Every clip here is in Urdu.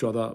14,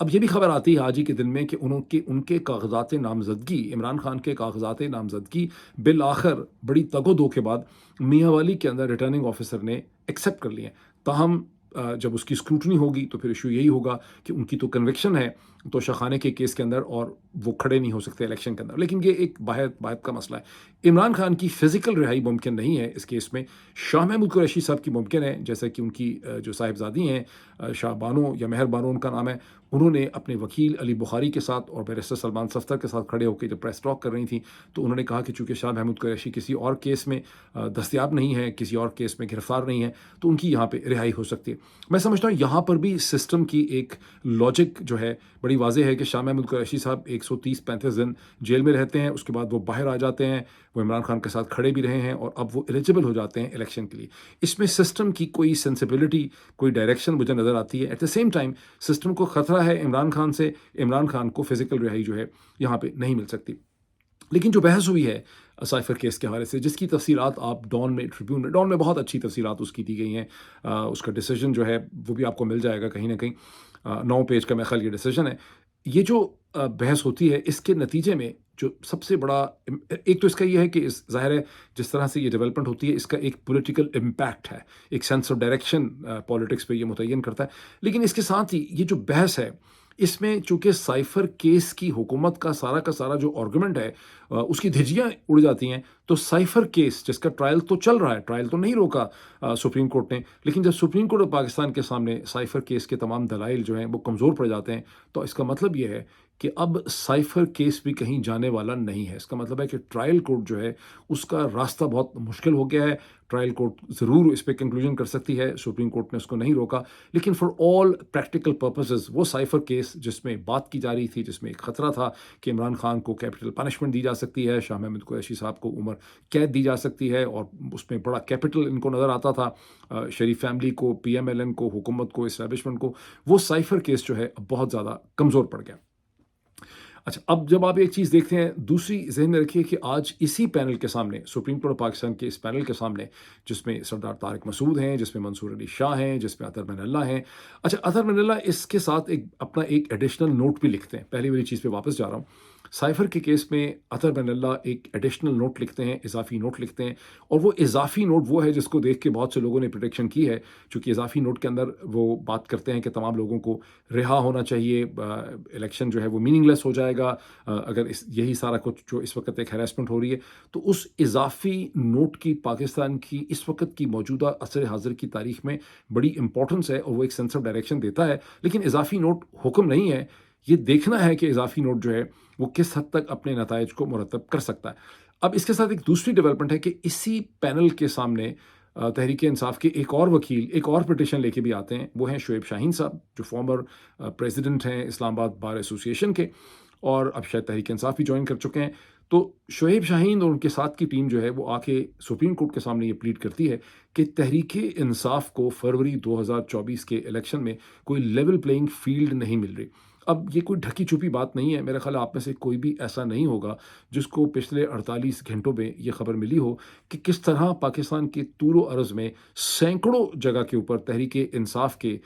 اب یہ بھی خبر آتی ہے آج ہی کے دن میں کہ ان کے کاغذات نامزدگی، عمران خان کے کاغذات نامزدگی بالآخر بڑی تگ و دو کے بعد میاں والی کے اندر ریٹرننگ آفیسر نے ایکسیپٹ کر لیے ہیں۔ تاہم جب اس کی اسکروٹنی ہوگی تو پھر ایشو یہی ہوگا کہ ان کی تو کنوکشن ہے توشہ خانے کے کیس کے اندر، اور وہ کھڑے نہیں ہو سکتے الیکشن کے اندر، لیکن یہ ایک باہر کا مسئلہ ہے۔ عمران خان کی فزیکل رہائی ممکن نہیں ہے اس کیس میں، شاہ محمود قریشی صاحب کی ممکن ہے، جیسا کہ ان کی جو صاحبزادی ہیں شاہ بانو یا مہر بانو ان کا نام ہے، انہوں نے اپنے وکیل علی بخاری کے ساتھ اور بیرسٹر سلمان صفدر کے ساتھ کھڑے ہو کے جب پریس ٹاک کر رہی تھیں تو انہوں نے کہا کہ چونکہ شاہ محمود قریشی کسی اور کیس میں دستیاب نہیں ہے، کسی اور کیس میں گرفتار نہیں ہے، تو ان کی یہاں پہ رہائی ہو سکتی ہے۔ میں سمجھتا ہوں یہاں پر بھی سسٹم کی ایک لاجک جو ہے بڑی واضح ہے کہ شاہ محمود قریشی صاحب 130-135 دن جیل میں رہتے ہیں، اس کے بعد وہ باہر آ جاتے ہیں، وہ عمران خان کے ساتھ کھڑے بھی رہے ہیں اور اب وہ ایلیجبل ہو جاتے ہیں الیکشن کے لیے۔ اس میں سسٹم کی کوئی سینسیبلٹی، کوئی ڈائریکشن مجھے نظر آتی ہے۔ At the same time system کو خطرہ ہے عمران خان سے، عمران خان کو فزیکل رہائی جو ہے یہاں پہ نہیں مل سکتی۔ لیکن جو بحث ہوئی ہے سائفر کیس کے حوالے سے، جس کی تفصیلات آپ ڈان میں بہت اچھی تفصیلات اس کی دی گئی ہیں، اس کا ڈیسیجن جو ہے وہ بھی آپ کو مل جائے گا کہیں نہ کہیں، 9 پیج کا میرے خیال یہ ڈیسیجن ہے۔ یہ جو بحث ہوتی ہے اس کے نتیجے میں جو سب سے بڑا ایک تو اس کا یہ ہے کہ ظاہر ہے جس طرح سے یہ ڈیولپمنٹ ہوتی ہے اس کا ایک پولیٹیکل امپیکٹ ہے، ایک سینس آف ڈائریکشن پالیٹکس پہ یہ متعین کرتا ہے۔ لیکن اس کے ساتھ ہی یہ جو بحث ہے اس میں چونکہ سائفر کیس کی حکومت کا سارا جو آرگومنٹ ہے اس کی دھجیاں اڑ جاتی ہیں، تو سائفر کیس جس کا ٹرائل تو چل رہا ہے، ٹرائل تو نہیں روکا سپریم کورٹ نے، لیکن جب سپریم کورٹ آف پاکستان کے سامنے سائفر کیس کے تمام دلائل جو ہیں وہ کمزور پڑ جاتے ہیں، تو اس کا مطلب یہ ہے کہ اب سائفر کیس بھی کہیں جانے والا نہیں ہے۔ اس کا مطلب ہے کہ ٹرائل کورٹ جو ہے اس کا راستہ بہت مشکل ہو گیا ہے۔ ٹرائل کورٹ ضرور اس پہ کنکلوژن کر سکتی ہے، سپریم کورٹ نے اس کو نہیں روکا، لیکن فار آل پریکٹیکل پرپسز وہ سائفر کیس جس میں بات کی جا رہی تھی، جس میں ایک خطرہ تھا کہ عمران خان کو کیپٹل پنشمنٹ دی جا سکتی ہے، شاہ محمود قریشی صاحب کو عمر قید دی جا سکتی ہے، اور اس میں بڑا کیپٹل ان کو نظر آتا تھا، شریف فیملی کو، پی ایم ایل این کو، حکومت کو، اسٹیبلشمنٹ کو، وہ سائفر کیس جو ہے اب بہت زیادہ کمزور پڑ گیا۔ اچھا، اب جب آپ ایک چیز دیکھتے ہیں، دوسری ذہن میں رکھیے کہ آج اسی پینل کے سامنے، سپریم کورٹ آف پاکستان کے اس پینل کے سامنے، جس میں سردار طارق مسعود ہیں، جس میں منصور علی شاہ ہیں، جس میں اطہر من اللہ ہیں۔ اچھا، اطہر من اللہ اس کے ساتھ اپنا ایک ایڈیشنل نوٹ بھی لکھتے ہیں۔ پہلی والی چیز پہ واپس جا رہا ہوں، سائفر کے کیس میں اطہر من اللہ ایک ایڈیشنل نوٹ لکھتے ہیں، اضافی نوٹ لکھتے ہیں، اور وہ اضافی نوٹ وہ ہے جس کو دیکھ کے بہت سے لوگوں نے پریڈکشن کی ہے، چونکہ اضافی نوٹ کے اندر وہ بات کرتے ہیں کہ تمام لوگوں کو رہا ہونا چاہیے، الیکشن جو ہے وہ میننگ لیس ہو جائے گا اگر یہی سارا کچھ جو اس وقت ایک ہیراسمنٹ ہو رہی ہے۔ تو اس اضافی نوٹ کی پاکستان کی اس وقت کی موجودہ عصر حاضر کی تاریخ میں بڑی امپورٹنس ہے، اور وہ ایک سینس آف ڈائریکشن دیتا ہے، لیکن اضافی نوٹ حکم نہیں ہے۔ یہ دیکھنا ہے کہ اضافی نوٹ جو ہے وہ کس حد تک اپنے نتائج کو مرتب کر سکتا ہے۔ اب اس کے ساتھ ایک دوسری ڈیولپمنٹ ہے کہ اسی پینل کے سامنے تحریک انصاف کے ایک اور وکیل ایک اور پٹیشن لے کے بھی آتے ہیں، وہ ہیں شعیب شاہین صاحب، جو فارمر پریزیڈنٹ ہیں اسلام آباد بار ایسوسی ایشن کے، اور اب شاید تحریک انصاف بھی جوائن کر چکے ہیں۔ تو شعیب شاہین اور ان کے ساتھ کی ٹیم جو ہے وہ آ کے سپریم کورٹ کے سامنے یہ پلیڈ کرتی ہے کہ تحریک انصاف کو فروری 2024 کے الیکشن میں کوئی لیول پلینگ فیلڈ نہیں مل رہی۔ اب یہ کوئی ڈھکی چھپی بات نہیں ہے، میرا خیال ہے آپ میں سے کوئی بھی ایسا نہیں ہوگا جس کو پچھلے 48 گھنٹوں میں یہ خبر ملی ہو کہ کس طرح پاکستان کے طول و عرض میں سینکڑوں جگہ کے اوپر تحریک انصاف کے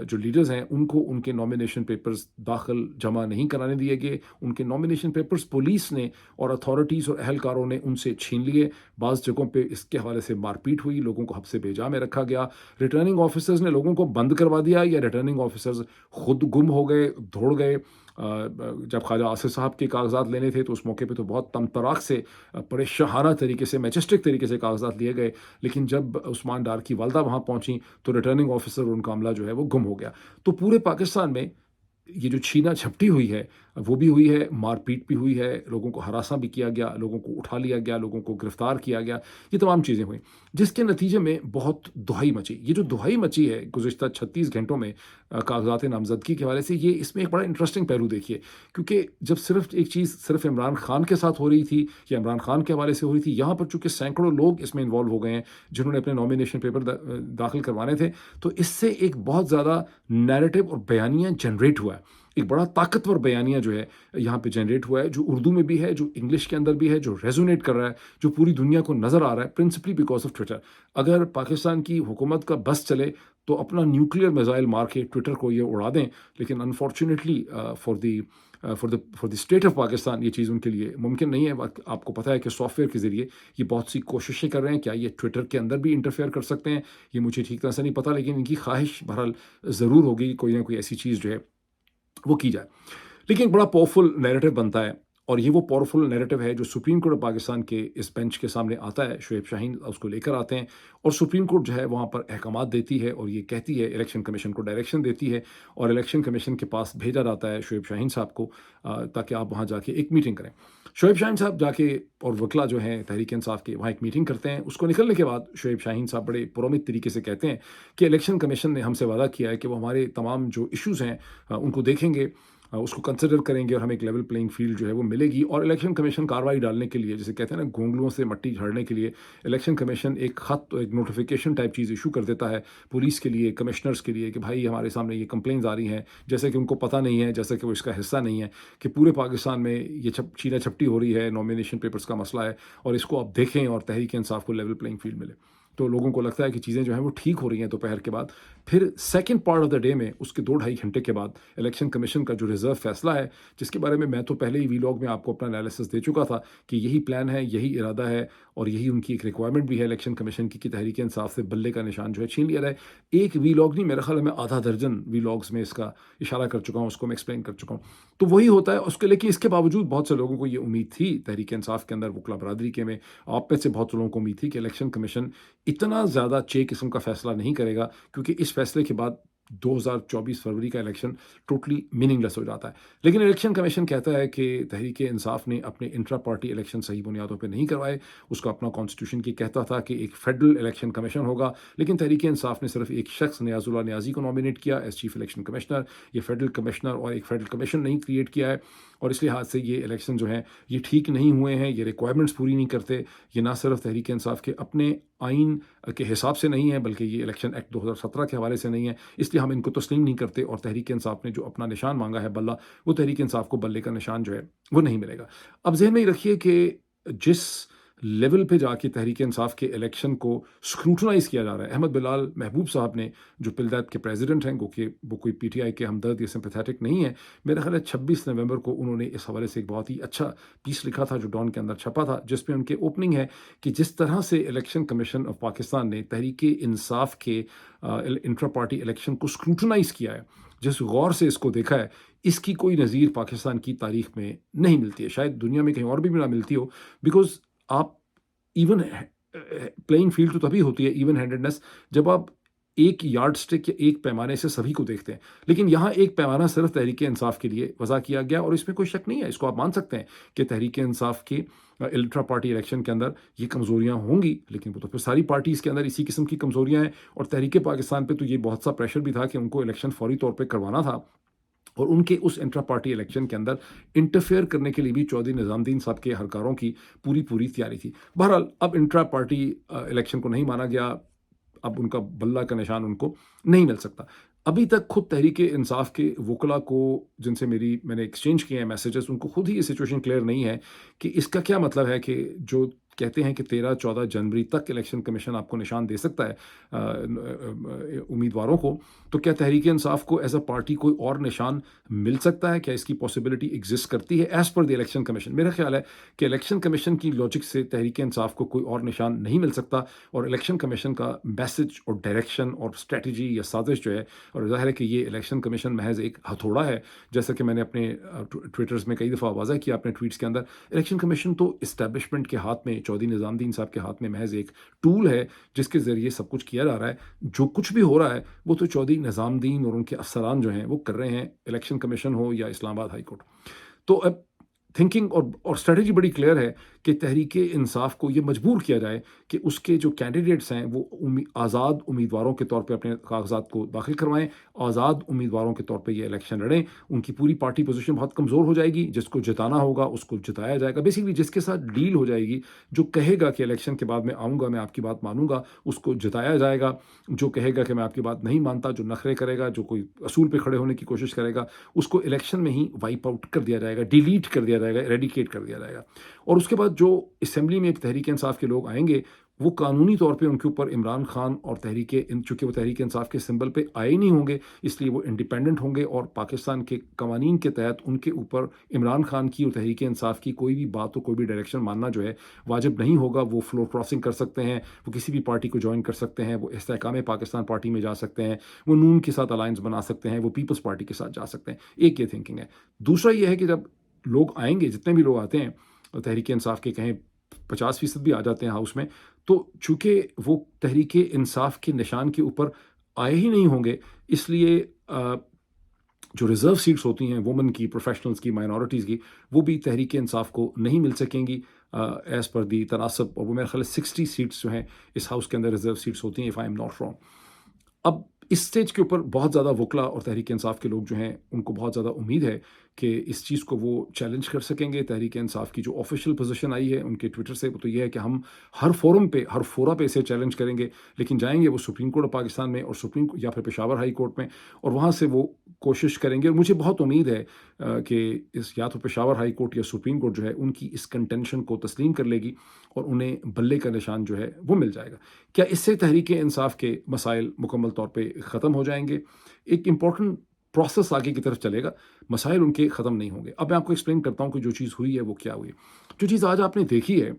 جو لیڈرز ہیں ان کو ان کے نامینیشن پیپرز داخل جمع نہیں کرانے دیے گئے، ان کے نامینیشن پیپرز پولیس نے اور اتھارٹیز اور اہلکاروں نے ان سے چھین لیے، بعض جگہوں پہ اس کے حوالے سے مار پیٹ ہوئی، لوگوں کو حبس بے میں رکھا گیا، ریٹرننگ آفیسرز نے لوگوں کو بند کروا دیا، یا ریٹرننگ آفیسرز خود گم ہو گئے، دوڑ گئے۔ جب خواجہ آصف صاحب کے کاغذات لینے تھے تو اس موقع پہ تو بہت تم طراق سے، بڑے شاہانہ طریقے سے، میجسٹک طریقے سے کاغذات لیے گئے، لیکن جب عثمان ڈار کی والدہ وہاں پہنچیں تو ریٹرننگ آفیسر اور ان کا عملہ جو ہے وہ گم ہو گیا۔ تو پورے پاکستان میں یہ جو چھینا جھپٹی ہوئی ہے وہ بھی ہوئی ہے، مار پیٹ بھی ہوئی ہے، لوگوں کو ہراساں بھی کیا گیا، لوگوں کو اٹھا لیا گیا، لوگوں کو گرفتار کیا گیا، یہ تمام چیزیں ہوئیں، جس کے نتیجے میں بہت دہائی مچی۔ یہ جو دہائی مچی ہے گزشتہ 36 گھنٹوں میں کاغذات نامزدگی کے حوالے سے، یہ اس میں ایک بڑا انٹرسٹنگ پہلو دیکھیے، کیونکہ جب صرف ایک چیز صرف عمران خان کے ساتھ ہو رہی تھی یا عمران خان کے حوالے سے ہو رہی تھی، یہاں پر چونکہ سینکڑوں لوگ اس میں انوالو ہو گئے ہیں جنہوں نے اپنے نامینیشن پیپر داخل کروانے تھے، تو اس سے ایک بہت زیادہ نیریٹو اور بیانیہ جنریٹ ہوا ہے، ایک بڑا طاقتور بیانیہ جو ہے یہاں پہ جنریٹ ہوا ہے، جو اردو میں بھی ہے، جو انگلش کے اندر بھی ہے، جو ریزونیٹ کر رہا ہے، جو پوری دنیا کو نظر آ رہا ہے، پرنسپلی بیکاز آف ٹویٹر۔ اگر پاکستان کی حکومت کا بس چلے تو اپنا نیوکلیئر میزائل مار کے ٹویٹر کو یہ اڑا دیں، لیکن unfortunately for the state of Pakistan یہ چیز ان کے لیے ممکن نہیں ہے۔ آپ کو پتہ ہے کہ سافٹ ویئر کے ذریعے یہ بہت سی کوششیں کر رہے ہیں، کیا یہ ٹویٹر کے اندر بھی انٹرفیئر کر سکتے ہیں یہ مجھے ٹھیک طرح سے نہیں پتہ، لیکن ان کی خواہش بہرحال ضرور ہوگی کہ کوئی نہ کوئی ایسی چیز جو ہے وہ کی جائے۔ لیکن ایک بڑا پاورفل نیریٹو بنتا ہے، اور یہ وہ پاورفل نیریٹو ہے جو سپریم کورٹ آف پاکستان کے اس بینچ کے سامنے آتا ہے۔ شعیب شاہین اس کو لے کر آتے ہیں، اور سپریم کورٹ جو ہے وہاں پر احکامات دیتی ہے، اور یہ کہتی ہے، الیکشن کمیشن کو ڈائریکشن دیتی ہے، اور الیکشن کمیشن کے پاس بھیجا جاتا ہے شعیب شاہین صاحب کو، تاکہ آپ وہاں جا کے ایک میٹنگ کریں۔ شعیب شاہین صاحب جا کے، اور وکلا جو ہیں تحریک انصاف کے، وہاں ایک میٹنگ کرتے ہیں۔ اس کو نکلنے کے بعد شعیب شاہین صاحب بڑے پرامد طریقے سے کہتے ہیں کہ الیکشن کمیشن نے ہم سے وعدہ کیا ہے کہ وہ ہمارے تمام جو ایشوز ہیں ان کو دیکھیں گے، اس کو کنسیڈر کریں گے، اور ہمیں ایک لیول پلینگ فیلڈ جو ہے وہ ملے گی۔ اور الیکشن کمیشن کارروائی ڈالنے کے لیے، جسے کہتے ہیں نا گونگلوں سے مٹی جھاڑنے کے لیے، الیکشن کمیشن ایک خط، ایک نوٹیفیکیشن ٹائپ چیز ایشو کر دیتا ہے پولیس کے لیے، کمشنرز کے لیے، کہ بھائی ہمارے سامنے یہ کمپلینز آ رہی ہیں، جیسے کہ ان کو پتہ نہیں ہے، جیسے کہ وہ اس کا حصہ نہیں ہے، کہ پورے پاکستان میں یہ چھینا چھپٹی ہو رہی ہے، نامینیشن پیپرز کا مسئلہ ہے، اور اس کو آپ دیکھیں اور تحریک انصاف کو لیول پلینگ فیلڈ ملے۔ تو لوگوں کو لگتا ہے کہ چیزیں جو ہیں وہ ٹھیک ہو رہی ہیں دوپہر کے بعد۔ پھر second part of the day میں، اس کے 2-2.5 گھنٹے کے بعد، الیکشن کمیشن کا جو ریزرو فیصلہ ہے، جس کے بارے میں تو پہلے ہی وی لاگ میں آپ کو اپنا انالیسس دے چکا تھا کہ یہی پلان ہے، یہی ارادہ ہے، اور یہی ان کی ایک ریکوائرمنٹ بھی ہے الیکشن کمیشن کی، کہ تحریک انصاف سے بلے کا نشان جو ہے چھین لیا جائے۔ ایک وی لاگ نہیں، میرا خیال ہے میں آدھا درجن وی لاگس میں اس کا اشارہ کر چکا ہوں، اس کو میں ایکسپلین کر چکا ہوں۔ تو وہی ہوتا ہے اس کے، لیکن اس کے باوجود بہت سے لوگوں کو یہ امید تھی تحریک انصاف کے اندر، وکلا برادری کے میں، آپ میں سے بہت سے لوگوں کو امید تھی کہ الیکشن کمیشن اتنا زیادہ قسم کا فیصلہ نہیں کرے گا، کیونکہ اس فیصلے کے بعد 2024 فروری کا الیکشن ٹوٹلی میننگ لیس ہو جاتا ہے۔ لیکن الیکشن کمیشن کہتا ہے کہ تحریک انصاف نے اپنے انٹرا پارٹی الیکشن صحیح بنیادوں پہ نہیں کروائے۔ اس کا اپنا کانسٹیٹیوشن کی کہتا تھا کہ ایک فیڈرل الیکشن کمیشن ہوگا، لیکن تحریک انصاف نے صرف ایک شخص، نیاز اللہ نیازی کو نامینیٹ کیا ایز چیف الیکشن کمشنر۔ یہ فیڈرل کمشنر اور ایک فیڈرل کمیشن نہیں کریٹ کیا ہے، اور اس لحاظ سے یہ الیکشن جو ہیں یہ ٹھیک نہیں ہوئے ہیں، یہ ریکوائرمنٹس پوری نہیں کرتے۔ یہ نہ صرف تحریک انصاف کے اپنے آئین کے حساب سے نہیں ہے، بلکہ یہ الیکشن ایکٹ 2017 کے حوالے سے نہیں ہے، اس لیے ہم ان کو تسلیم نہیں کرتے، اور تحریک انصاف نے جو اپنا نشان مانگا ہے بلہ، وہ تحریک انصاف کو بلے کا نشان جو ہے وہ نہیں ملے گا۔ اب ذہن میں ہی رکھیے کہ جس لیول پہ جا کے تحریک انصاف کے الیکشن کو اسکروٹنائز کیا جا رہا ہے، احمد بلال محبوب صاحب نے، جو پلدیت کے پریزیڈنٹ ہیں، کہ وہ کوئی پی ٹی آئی کے ہمدرد یا سمپیتھیٹک نہیں ہے، میرا خیال ہے 26 نومبر کو انہوں نے اس حوالے سے ایک بہت ہی اچھا پیس لکھا تھا جو ڈان کے اندر چھپا تھا، جس پہ ان کے اوپننگ ہے کہ جس طرح سے الیکشن کمیشن آف پاکستان نے تحریک انصاف کے انٹرا پارٹی الیکشن کو اسکروٹنائز کیا ہے، جس غور سے اس کو دیکھا ہے، اس کی کوئی نظیر پاکستان کی تاریخ میں نہیں ملتی ہے، شاید دنیا میں کہیں اور بھی نہ ملتی ہو، بیکاز آپ ایون پلینگ فیلڈ تو تبھی ہوتی ہے، ایون ہینڈڈنس، جب آپ ایک یارڈ سٹک یا ایک پیمانے سے سبھی کو دیکھتے ہیں۔ لیکن یہاں ایک پیمانہ صرف تحریک انصاف کے لیے وضع کیا گیا، اور اس میں کوئی شک نہیں ہے، اس کو آپ مان سکتے ہیں کہ تحریک انصاف کے الٹرا پارٹی الیکشن کے اندر یہ کمزوریاں ہوں گی، لیکن وہ تو پھر ساری پارٹیز کے اندر اسی قسم کی کمزوریاں ہیں، اور تحریک پاکستان پہ تو یہ بہت سا پریشر بھی تھا کہ ان کو الیکشن فوری طور پہ کروانا تھا، اور ان کے اس انٹرا پارٹی الیکشن کے اندر انٹرفیئر کرنے کے لیے بھی چودھری نظام الدین صاحب کے اہلکاروں کی پوری تیاری تھی۔ بہرحال اب انٹرا پارٹی الیکشن کو نہیں مانا گیا، اب ان کا بلہ کا نشان ان کو نہیں مل سکتا۔ ابھی تک خود تحریک انصاف کے وکلا کو، جن سے میں نے ایکسچینج کیے ہیں میسیجز، ان کو خود ہی یہ سچویشن کلیئر نہیں ہے کہ اس کا کیا مطلب ہے، کہ جو کہتے ہیں کہ 13-14 جنوری تک الیکشن کمیشن آپ کو نشان دے سکتا ہے امیدواروں کو، تو کیا تحریک انصاف کو ایز اے پارٹی کوئی اور نشان مل سکتا ہے؟ کیا اس کی پاسبلٹی ایگزسٹ کرتی ہے ایز پر دی الیکشن کمیشن؟ میرا خیال ہے کہ الیکشن کمیشن کی لاجک سے تحریک انصاف کو کوئی اور نشان نہیں مل سکتا، اور الیکشن کمیشن کا میسج اور ڈائریکشن اور اسٹریٹجی یا سازش جو ہے، اور ظاہر ہے کہ یہ الیکشن کمیشن محض ایک ہتھوڑا ہے، جیسا کہ میں نے اپنے ٹویٹرز میں کئی دفعہ واضح کیا، اپنے ٹویٹس کے اندر، الیکشن کمیشن تو اسٹیبلشمنٹ کے ہاتھ میں، چودھری نظام الدین صاحب کے ہاتھ میں محض ایک ٹول ہے جس کے ذریعے سب کچھ کیا جا رہا ہے۔ جو کچھ بھی ہو رہا ہے وہ تو چودھری نظام الدین اور ان کے افسران جو ہیں وہ کر رہے ہیں، الیکشن کمیشن ہو یا اسلام آباد ہائی کورٹ۔ تو اب تھنکنگ اور اسٹریٹجی بڑی کلیئر ہے کہ تحریک انصاف کو یہ مجبور کیا جائے کہ اس کے جو کینڈیڈیٹس ہیں وہ آزاد امیدواروں کے طور پہ اپنے کاغذات کو داخل کروائیں، آزاد امیدواروں کے طور پہ یہ الیکشن لڑیں۔ ان کی پوری پارٹی پوزیشن بہت کمزور ہو جائے گی، جس کو جتانا ہوگا اس کو جتایا جائے گا، بیسیکلی جس کے ساتھ ڈیل ہو جائے گی، جو کہے گا کہ الیکشن کے بعد میں آؤں گا، میں آپ کی بات مانوں گا، اس کو جتایا جائے گا، جو کہے گا کہ میں آپ کی بات نہیں مانتا، جو نخرے کرے گا، جو کوئی اصول پہ کھڑے ہونے کی کوشش کرے گا، اس کو الیکشن میں ہی وائپ آؤٹ کر دیا جائے گا، ڈیلیٹ کر دیا جائے گا, ایریڈیکیٹ کر دیا جائے گا. اور اس کے بعد جو اسمبلی میں تحریک انصاف کے لوگ آئیں گے, وہ قانونی طور پہ ان کے اوپر عمران خان اور چونکہ وہ تحریک انصاف کے سمبل پہ آئے ہی نہیں ہوں گے, اس لیے وہ انڈیپینڈنٹ ہوں گے, اور پاکستان کے قوانین کے تحت ان کے اوپر عمران خان کی اور تحریک انصاف کی کوئی بھی بات ہو, کوئی بھی ڈائریکشن ماننا جو ہے واجب نہیں ہوگا. وہ فلور کراسنگ کر سکتے ہیں, وہ کسی بھی پارٹی کو جوائن کر سکتے ہیں, وہ استحکام پاکستان پارٹی میں جا سکتے ہیں, وہ نون کے ساتھ الائنس بنا سکتے ہیں, وہ پیپلز پارٹی کے ساتھ جا سکتے ہیں. ایک یہ تھنکنگ ہے. دوسرا یہ ہے کہ جب لوگ آئیں گے, جتنے بھی لوگ آتے ہیں, تحریک انصاف کے کہیں 50% بھی آ جاتے ہیں ہاؤس میں, تو چونکہ وہ تحریک انصاف کے نشان کے اوپر آئے ہی نہیں ہوں گے, اس لیے جو ریزرو سیٹس ہوتی ہیں وومن کی, پروفیشنلز کی, مائنورٹیز کی, وہ بھی تحریک انصاف کو نہیں مل سکیں گی ایز پر دی تناسب. اور وہ میرے خیال 60 سیٹس جو ہیں اس ہاؤس کے اندر ریزرو سیٹس ہوتی ہیں, if I am not wrong. اب اس سٹیج کے اوپر بہت زیادہ وکلا اور تحریک انصاف کے لوگ جو ہیں ان کو بہت زیادہ امید ہے کہ اس چیز کو وہ چیلنج کر سکیں گے. تحریک انصاف کی جو آفیشیل پوزیشن آئی ہے ان کے ٹویٹر سے, وہ تو یہ ہے کہ ہم ہر فورم پہ, ہر فورا پہ اسے چیلنج کریں گے, لیکن جائیں گے وہ سپریم کورٹ آف پاکستان میں, اور یا پھر پشاور ہائی کورٹ میں, اور وہاں سے وہ کوشش کریں گے. اور مجھے بہت امید ہے کہ یا تو پشاور ہائی کورٹ یا سپریم کورٹ جو ہے ان کی اس کنٹینشن کو تسلیم کر لے گی, اور انہیں بلے کا نشان جو ہے وہ مل جائے گا. کیا اس سے تحریک انصاف کے مسائل مکمل طور پہ ختم ہو جائیں گے؟ ایک امپورٹنٹ پروسیس آگے کی طرف چلے گا, مسائل ان کے ختم نہیں ہوں گے. اب میں آپ کو ایکسپلین کرتا ہوں کہ جو چیز ہوئی ہے وہ کیا ہوئی. جو چیز آج آپ نے دیکھی ہے,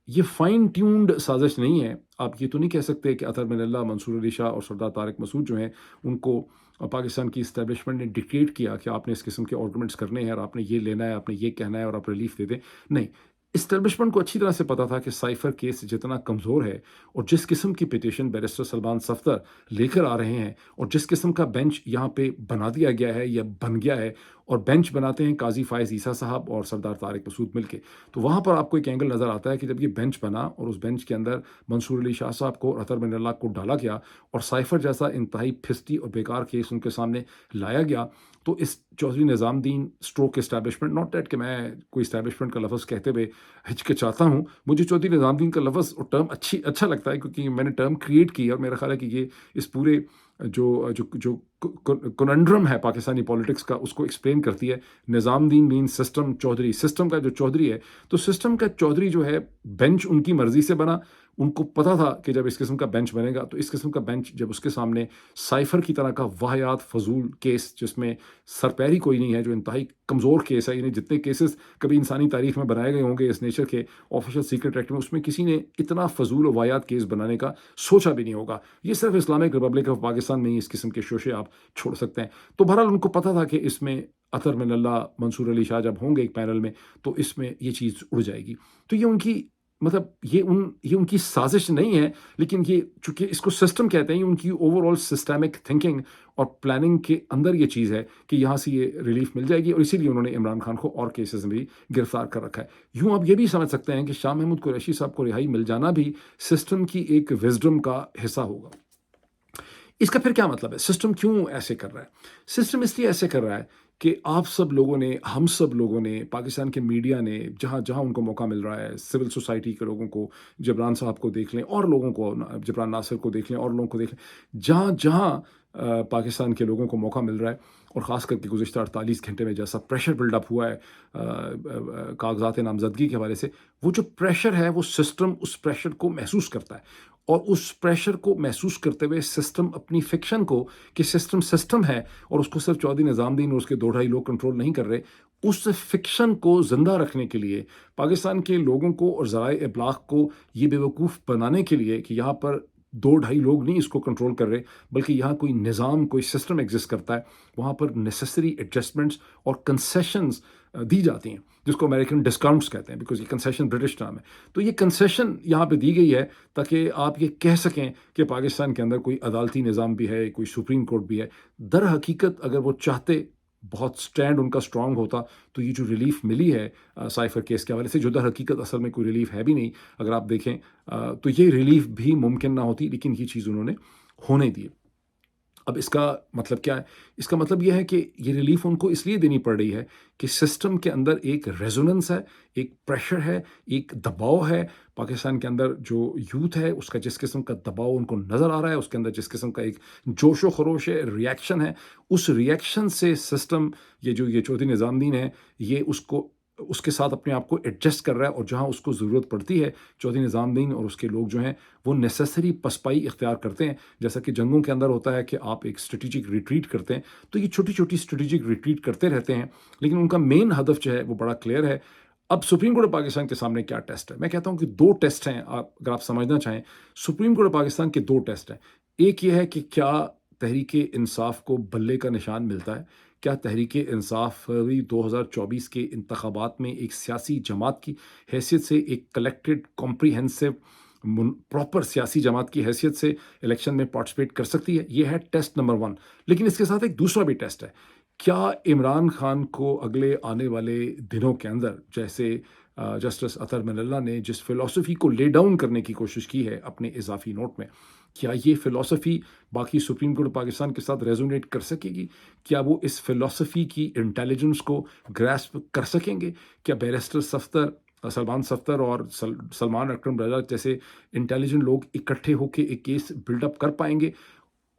یہ فائن ٹیونڈ سازش نہیں ہے. آپ یہ تو نہیں کہہ سکتے کہ اطہر من اللہ, منصور علی شاہ اور سردار طارق مسعود جو ہیں ان کو پاکستان کی اسٹیبلشمنٹ نے ڈکٹیٹ کیا کہ آپ نے اس قسم کے آرگومنٹس کرنے ہیں, اور آپ نے یہ لینا ہے, آپ نے یہ کہنا ہے, اور آپ ریلیف دے دیں. نہیں, اسٹیبلشمنٹ کو اچھی طرح سے پتا تھا کہ سائفر کیس جتنا کمزور ہے, اور جس قسم کی پٹیشن بیرسٹر سلمان صفدر لے کر آ رہے ہیں, اور جس قسم کا بینچ یہاں پہ بنا دیا گیا ہے یا بن گیا ہے, اور بینچ بناتے ہیں قاضی فائز عیسیٰ صاحب اور سردار طارق مسعود مل کے, تو وہاں پر آپ کو ایک اینگل نظر آتا ہے کہ جب یہ بینچ بنا اور اس بینچ کے اندر منصور علی شاہ صاحب کو اور اطہر من اللہ کو ڈالا گیا, اور سائفر جیسا انتہائی پھسٹی اور بیکار کیس ان کے سامنے لایا گیا, تو اس چودھری نظام الدین اسٹروک اسٹیبلشمنٹ, ناٹ دیٹ کہ میں کوئی اسٹیبلشمنٹ کا لفظ کہتے ہوئے ہچکچاتا ہوں, مجھے چودھری نظام الدین کا لفظ اور ٹرم اچھا لگتا ہے, کیونکہ میں نے ٹرم کریٹ کی, اور میرا خیال ہے کہ یہ اس پورے جو کننڈرم ہے پاکستانی پولیٹکس کا اس کو ایکسپلین کرتی ہے. نظام الدین مین سسٹم چودھری, سسٹم کا جو چودھری ہے, تو سسٹم کا چودھری جو ہے بینچ ان کی مرضی سے بنا. ان کو پتا تھا کہ جب اس قسم کا بینچ بنے گا, تو اس قسم کا بینچ جب اس کے سامنے سائفر کی طرح کا واہیات فضول کیس جس میں سرپیری کوئی نہیں ہے, جو انتہائی کمزور کیس ہے, یعنی جتنے کیسز کبھی انسانی تاریخ میں بنائے گئے ہوں گے اس نیچر کے آفیشیل سیکرٹ ایکٹ میں, اس میں کسی نے اتنا فضول و واہیات کیس بنانے کا سوچا بھی نہیں ہوگا. یہ صرف اسلامک ریپبلک آف پاکستان میں ہی اس قسم کے شوشے آپ چھوڑ سکتے ہیں. تو بہرحال ان کو پتا تھا کہ اس میں اطہر من اللہ, منصور علی شاہ جب ہوں گے ایک پینل میں, تو اس میں یہ چیز اڑ جائے گی. تو یہ ان کی مطلب یہ ان کی سازش نہیں ہے, لیکن یہ چونکہ اس کو سسٹم کہتے ہیں, یہ ان کی اوور آل سسٹمک تھنکنگ اور پلاننگ کے اندر یہ چیز ہے کہ یہاں سے یہ ریلیف مل جائے گی, اور اسی لیے انہوں نے عمران خان کو اور کیسز میں بھی گرفتار کر رکھا ہے. یوں آپ یہ بھی سمجھ سکتے ہیں کہ شاہ محمود قریشی صاحب کو رہائی مل جانا بھی سسٹم کی ایک وزڈم کا حصہ ہوگا. اس کا پھر کیا مطلب ہے؟ سسٹم کیوں ایسے کر رہا ہے؟ سسٹم اس لیے ایسے کر رہا ہے کہ آپ سب لوگوں نے, ہم سب لوگوں نے, پاکستان کے میڈیا نے, جہاں جہاں ان کو موقع مل رہا ہے, سول سوسائٹی کے لوگوں کو, جبران صاحب کو دیکھ لیں, اور لوگوں کو, جبران ناصر کو دیکھ لیں, اور لوگوں کو دیکھ لیں, جہاں جہاں پاکستان کے لوگوں کو موقع مل رہا ہے, اور خاص کر کے گزشتہ 48 گھنٹے میں جیسا پریشر بلڈ اپ ہوا ہے کاغذات نامزدگی کے حوالے سے, وہ جو پریشر ہے وہ سسٹم اس پریشر کو محسوس کرتا ہے, اور اس پریشر کو محسوس کرتے ہوئے سسٹم اپنی فکشن کو کہ سسٹم ہے, اور اس کو صرف چودھری نظام الدین اور اس کے 2-2.5 لوگ کنٹرول نہیں کر رہے, اس فکشن کو زندہ رکھنے کے لیے, پاکستان کے لوگوں کو اور ذرائع ابلاغ کو یہ بیوقوف بنانے کے لیے کہ یہاں پر 2-2.5 لوگ نہیں اس کو کنٹرول کر رہے, بلکہ یہاں کوئی نظام, کوئی سسٹم ایگزسٹ کرتا ہے, وہاں پر نیسیسری ایڈجسٹمنٹس اور کنسیشنز دی جاتی ہیں, جس کو امریکن ڈسکاؤنٹس کہتے ہیں, بیکاز یہ کنسیشن برٹش نام ہے. تو یہ کنسیشن یہاں پہ دی گئی ہے تاکہ آپ یہ کہہ سکیں کہ پاکستان کے اندر کوئی عدالتی نظام بھی ہے, کوئی سپریم کورٹ بھی ہے. در حقیقت اگر وہ چاہتے, بہت سٹینڈ ان کا سٹرانگ ہوتا, تو یہ جو ریلیف ملی ہے سائفر کیس کے حوالے سے, جو در حقیقت اصل میں کوئی ریلیف ہے بھی نہیں اگر آپ دیکھیں, تو یہ ریلیف بھی ممکن نہ ہوتی, لیکن یہ چیز انہوں نے ہونے دی. اب اس کا مطلب کیا ہے؟ اس کا مطلب یہ ہے کہ یہ ریلیف ان کو اس لیے دینی پڑ رہی ہے کہ سسٹم کے اندر ایک ریزوننس ہے، ایک پریشر ہے، ایک دباؤ ہے۔ پاکستان کے اندر جو یوتھ ہے اس کا جس قسم کا دباؤ ان کو نظر آ رہا ہے، اس کے اندر جس قسم کا ایک جوش و خروش ہے، ریئیکشن ہے، اس ریئیکشن سے سسٹم یہ چودھری نظام دین ہے، یہ اس کے ساتھ اپنے آپ کو ایڈجسٹ کر رہا ہے، اور جہاں اس کو ضرورت پڑتی ہے چودھری نظام دین اور اس کے لوگ جو ہیں وہ نیسیسری پسپائی اختیار کرتے ہیں۔ جیسا کہ جنگوں کے اندر ہوتا ہے کہ آپ ایک اسٹریٹجک ریٹریٹ کرتے ہیں، تو یہ چھوٹی چھوٹی اسٹریٹجک ریٹریٹ کرتے رہتے ہیں، لیکن ان کا مین ہدف جو ہے وہ بڑا کلیئر ہے۔ اب سپریم کورٹ آف پاکستان کے سامنے کیا ٹیسٹ ہے؟ میں کہتا ہوں کہ دو ٹیسٹ ہیں، اگر آپ سمجھنا چاہیں سپریم کورٹ آف پاکستان کے دو ٹیسٹ ہیں۔ ایک یہ ہے کہ کیا تحریک انصاف کو بلے کا نشان ملتا ہے؟ کیا تحریک انصاف فروری 2024 کے انتخابات میں ایک سیاسی جماعت کی حیثیت سے، ایک کلیکٹڈ کمپریہنسو پراپر سیاسی جماعت کی حیثیت سے الیکشن میں پارٹیسپیٹ کر سکتی ہے؟ یہ ہے ٹیسٹ نمبر 1۔ لیکن اس کے ساتھ ایک دوسرا بھی ٹیسٹ ہے۔ کیا عمران خان کو اگلے آنے والے دنوں کے اندر، جیسے جسٹس اطہر من اللہ نے جس فلسفی کو لے ڈاؤن کرنے کی کوشش کی ہے اپنے اضافی نوٹ میں، کیا یہ فلسفی باقی سپریم کورٹ پاکستان کے ساتھ ریزونیٹ کر سکے گی؟ کیا وہ اس فلسفی کی انٹیلیجنس کو گراسپ کر سکیں گے؟ کیا بیرسٹر سلمان صفدر اور سلمان اکرم رضا جیسے انٹیلیجنٹ لوگ اکٹھے ہو کے ایک کیس بلڈ اپ کر پائیں گے؟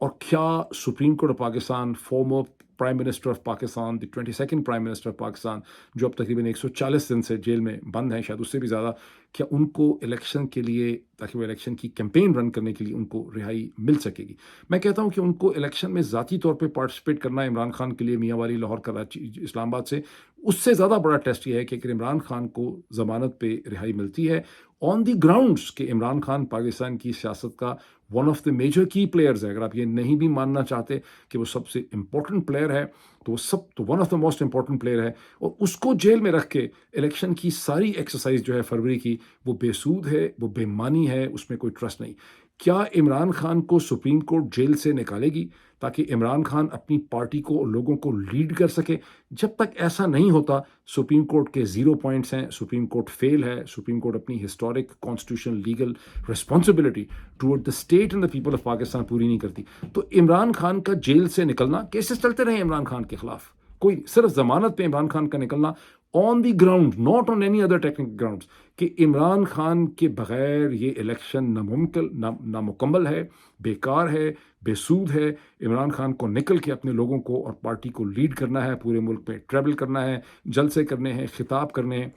اور کیا supreme court of Pakistan, former prime minister of Pakistan, the 22nd prime minister of Pakistan, جو اب تقریباً 140 دن سے جیل میں بند ہیں، شاید اس سے بھی زیادہ، کیا ان کو الیکشن کے لیے، تاکہ وہ الیکشن کی کیمپین رن کرنے کے لیے ان کو رہائی مل سکے گی؟ میں کہتا ہوں کہ ان کو الیکشن میں ذاتی طور پہ پارٹیسپیٹ کرنا عمران خان کے لیے میاں والی، لاہور، کراچی، اسلام آباد سے، اس سے زیادہ بڑا ٹیسٹ یہ ہے کہ اگر عمران خان کو ضمانت پہ رہائی ملتی ہے آن دی گراؤنڈس کہ عمران خان پاکستان کی سیاست کا ون آف دا میجر کی پلیئرز ہے، اگر آپ یہ نہیں بھی ماننا چاہتے کہ وہ سب سے امپورٹنٹ پلیئر ہے، تو وہ تو one of the most important player ہے، اور اس کو جیل میں رکھ کے الیکشن کی ساری ایکسرسائز جو ہے فروری کی، وہ بے سود ہے، وہ بے معنی ہے، اس میں کوئی ٹرسٹ نہیں۔ کیا عمران خان کو سپریم کورٹ جیل سے نکالے گی تاکہ عمران خان اپنی پارٹی کو اور لوگوں کو لیڈ کر سکے؟ جب تک ایسا نہیں ہوتا، سپریم کورٹ کے 0 پوائنٹس ہیں، سپریم کورٹ فیل ہے، سپریم کورٹ اپنی historic constitutional legal responsibility toward the state and the people of Pakistan پوری نہیں کرتی۔ تو عمران خان کا جیل سے نکلنا، کیسز چلتے رہے عمران خان کے خلاف، کوئی صرف ضمانت پہ عمران خان کا نکلنا on the ground, not on any other technical grounds, کہ عمران خان کے بغیر یہ الیکشن نامکمل ہے، بیکار ہے، بے سود ہے۔ عمران خان کو نکل کے اپنے لوگوں کو اور پارٹی کو لیڈ کرنا ہے، پورے ملک میں ٹریول کرنا ہے، جلسے کرنے ہیں، خطاب کرنے ہیں،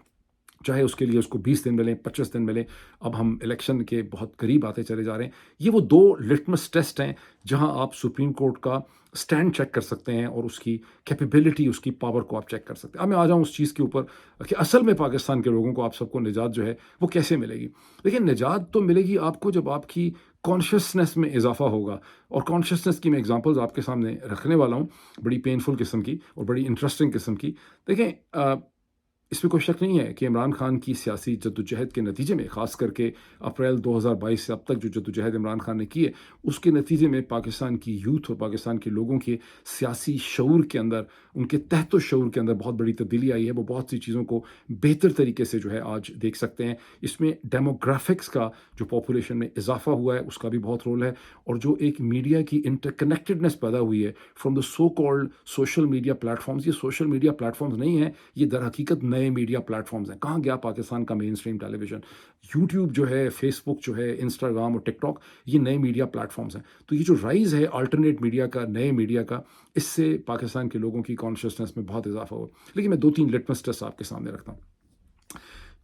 چاہے اس کے لیے اس کو 20 دن ملیں، 25 دن ملیں۔ اب ہم الیکشن کے بہت قریب آتے چلے جا رہے ہیں۔ یہ وہ دو لٹمس ٹیسٹ ہیں جہاں آپ سپریم کورٹ کا سٹینڈ چیک کر سکتے ہیں اور اس کی کیپیبلٹی، اس کی پاور کو آپ چیک کر سکتے ہیں۔ اب میں آ جاؤں اس چیز کے اوپر کہ اصل میں پاکستان کے لوگوں کو، آپ سب کو نجات جو ہے وہ کیسے ملے گی؟ لیکن نجات تو ملے گی آپ کو جب آپ کی کانشیسنس میں اضافہ ہوگا، اور کانشیسنس کی میں اگزامپلز آپ کے سامنے رکھنے والا ہوں، بڑی پینفل قسم کی اور بڑی انٹرسٹنگ قسم کی۔ دیکھیں، اس میں کوئی شک نہیں ہے کہ عمران خان کی سیاسی جدوجہد کے نتیجے میں، خاص کر کے اپریل 2022 سے اب تک جو جدوجہد عمران خان نے کی ہے، اس کے نتیجے میں پاکستان کی یوتھ اور پاکستان کے لوگوں کے سیاسی شعور کے اندر، ان کے تحت و شعور کے اندر بہت بڑی تبدیلی آئی ہے۔ وہ بہت سی چیزوں کو بہتر طریقے سے جو ہے آج دیکھ سکتے ہیں۔ اس میں ڈیموگرافکس کا جو پاپولیشن میں اضافہ ہوا ہے اس کا بھی بہت رول ہے، اور جو ایک میڈیا کی انٹر کنیکٹڈنس پیدا ہوئی ہے from the so called social media platforms. یہ سوشل میڈیا پلیٹ فارمز نہیں ہیں، یہ در حقیقت نئے میڈیا پلیٹ فارمز ہیں۔ کہاں گیا پاکستان کا مین اسٹریم ٹیلی ویژن؟ یوٹیوب جو ہے، فیس بک جو ہے، انسٹاگرام اور ٹک ٹاک، یہ نئے میڈیا پلیٹ فارمز ہیں۔ تو یہ جو رائز ہے آلٹرنیٹ میڈیا کا، نئے میڈیا کا، اس سے پاکستان کے لوگوں کی کانشیسنس میں بہت اضافہ ہوا۔ لیکن میں 2-3 لٹمس ٹیسٹ آپ کے سامنے رکھتا ہوں۔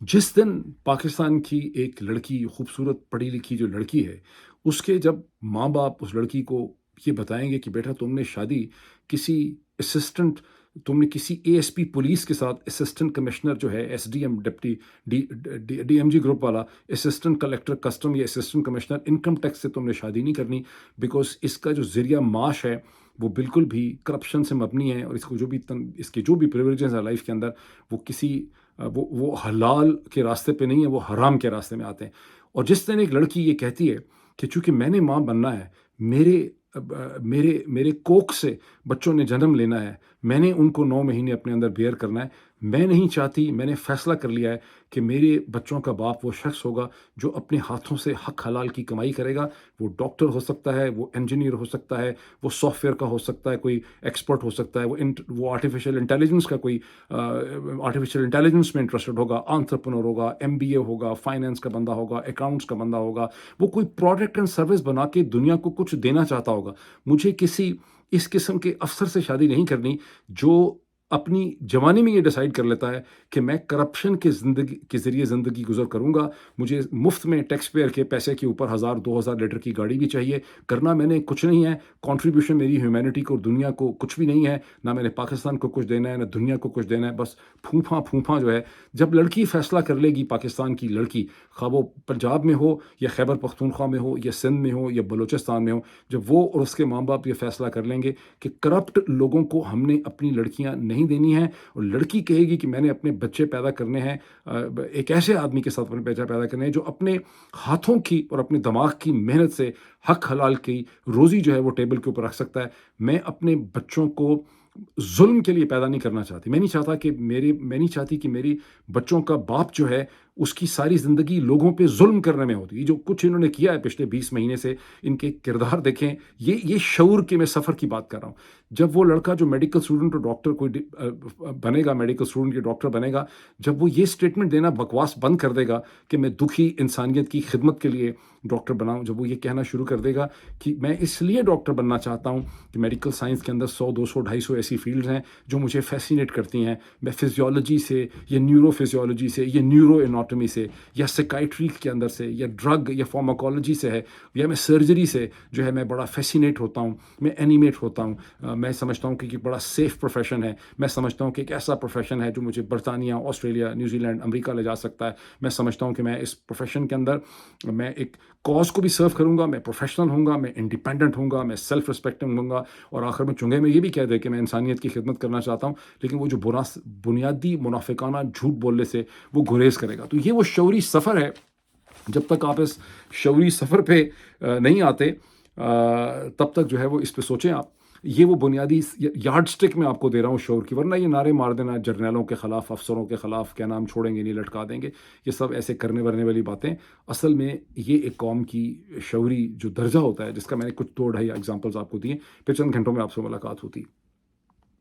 جس دن پاکستان کی ایک لڑکی، خوبصورت پڑھی لکھی جو لڑکی ہے، اس کے جب ماں باپ اس لڑکی کو یہ بتائیں گے کہ بیٹا تم نے شادی کسی اسسٹنٹ، تم نے کسی اے ایس پی پولیس کے ساتھ، اسسٹنٹ کمشنر جو ہے، S D M, deputy D M G group والا، اسسٹنٹ کلیکٹر کسٹم یا اسسٹنٹ کمشنر انکم ٹیکس سے تم نے شادی نہیں کرنی، بیکاز اس کا جو ذریعہ معاش ہے وہ بالکل بھی کرپشن سے مبنی ہے، اور اس کو اس کے جو بھی پریولیجز ہیں لائف کے اندر، وہ کسی وہ حلال کے راستے پہ نہیں ہے، وہ حرام کے راستے میں آتے ہیں۔ اور جس دن ایک لڑکی یہ کہتی ہے کہ چونکہ میں نے ماں بننا ہے، میرے کوکھ سے بچوں نے جنم لینا ہے، میں نے ان کو 9 مہینے اپنے اندر بیئر کرنا ہے، میں نہیں چاہتی، میں نے فیصلہ کر لیا ہے کہ میرے بچوں کا باپ وہ شخص ہوگا جو اپنے ہاتھوں سے حق حلال کی کمائی کرے گا۔ وہ ڈاکٹر ہو سکتا ہے، وہ انجینئر ہو سکتا ہے، وہ سافٹ ویئر کا ہو سکتا ہے، کوئی ایکسپرٹ ہو سکتا ہے، وہ آرٹیفیشیل انٹیلیجنس کا کوئی آرٹیفیشیل انٹیلیجنس میں انٹرسٹڈ ہوگا، انٹرپرنور ہوگا، MBA ہوگا، فائنینس کا بندہ ہوگا، اکاؤنٹس کا بندہ ہوگا، وہ کوئی پروڈکٹ اینڈ سروس بنا کے دنیا کو کچھ دینا چاہتا ہوگا۔ مجھے کسی اس قسم کے افسر سے شادی نہیں کرنی جو اپنی جوانی میں یہ ڈیسائیڈ کر لیتا ہے کہ میں کرپشن کے ذریعے زندگی گزر کروں گا، مجھے مفت میں ٹیکس پیئر کے پیسے کے اوپر 1000 2000 لیٹر کی گاڑی بھی چاہیے، کرنا میں نے کچھ نہیں ہے، کنٹریبیوشن میری ہیومینٹی کو اور دنیا کو کچھ بھی نہیں ہے، نہ میں نے پاکستان کو کچھ دینا ہے نہ دنیا کو کچھ دینا ہے، بس پھونپھا پھونپھا جو ہے۔ جب لڑکی فیصلہ کر لے گی، پاکستان کی لڑکی، خواہ وہ پنجاب میں ہو یا خیبر پختونخوا میں ہو یا سندھ میں ہو یا بلوچستان میں ہو، جب وہ اور اس کے ماں باپ یہ فیصلہ کر لیں گے کہ کرپٹ لوگوں کو ہم نے اپنی لڑکیاں نہیں دینی ہیں، اور لڑکی کہے گی کہ میں نے اپنے بچے پیدا کرنے ہیں ایک ایسے آدمی کے ساتھ اپنے بچے پیدا کرنے ہیں جو اپنے ہاتھوں کی اور اپنے دماغ کی محنت سے حق حلال کی روزی جو ہے وہ ٹیبل کے اوپر رکھ سکتا ہے۔ میں اپنے بچوں کو ظلم کے لیے پیدا نہیں کرنا چاہتی، میں نہیں چاہتی کہ میری بچوں کا باپ جو ہے اس کی ساری زندگی لوگوں پہ ظلم کرنے میں ہوتی۔ یہ جو کچھ انہوں نے کیا ہے پچھلے 20 مہینے سے، ان کے کردار دیکھیں، یہ شعور کے میں سفر کی بات کر رہا ہوں۔ جب وہ لڑکا جو میڈیکل اسٹوڈنٹ اور ڈاکٹر کوئی بنے گا، میڈیکل اسٹوڈنٹ یا ڈاکٹر بنے گا، جب وہ یہ اسٹیٹمنٹ دینا بکواس بند کر دے گا کہ میں دکھی انسانیت کی خدمت کے لیے ڈاکٹر بناؤں، جب وہ یہ کہنا شروع کر دے گا کہ میں اس لیے ڈاکٹر بننا چاہتا ہوں کہ میڈیکل سائنس کے اندر 100 200 250 ایسی فیلڈز ہیں جو مجھے فیسینیٹ کرتی ہیں، میں فزیولوجی سے یا نیورو فزیولوجی سے یا نیورو اناٹمی سے یا سائکائٹری کے اندر سے یا ڈرگ یا فارماکولوجی سے ہے یا میں سرجری سے جو ہے میں بڑا فیسینیٹ ہوتا ہوں، میں اینیمیٹ ہوتا ہوں۔ میں سمجھتا ہوں کہ یہ بڑا سیف پروفیشن ہے، میں سمجھتا ہوں کہ ایک ایسا پروفیشن ہے جو مجھے برطانیہ، آسٹریلیا، نیوزی لینڈ، امریکہ لے جا سکتا ہے۔ میں سمجھتا ہوں کہ میں اس پروفیشن کے اندر میں ایک کاز کو بھی سرو کروں گا، میں پروفیشنل ہوں گا، میں انڈیپینڈنٹ ہوں گا، میں سیلف رسپیکٹنگ ہوں گا، اور آخر میں چنگے میں یہ بھی کہہ دے کہ میں انسانیت کی خدمت کرنا چاہتا ہوں، لیکن وہ جو بنیادی منافقانہ جھوٹ بولنے سے وہ گریز کرے گا۔ تو یہ وہ شعوری سفر ہے۔ جب تک آپ اس شعوری سفر پہ نہیں آتے تب تک جو ہے وہ اس پہ سوچیں آپ۔ یہ وہ بنیادی یارڈ سٹک میں آپ کو دے رہا ہوں شعور کی، ورنہ یہ نعرے مار دینا جرنیلوں کے خلاف، افسروں کے خلاف، کیا نام چھوڑیں گے نہیں لٹکا دیں گے، یہ سب ایسے کرنے ورنے والی باتیں۔ اصل میں یہ ایک قوم کی شعوری جو درجہ ہوتا ہے، جس کا میں نے کچھ 2 2.5 ایگزامپلز آپ کو دیے، پھر چند گھنٹوں میں آپ سے ملاقات ہوتی ہے۔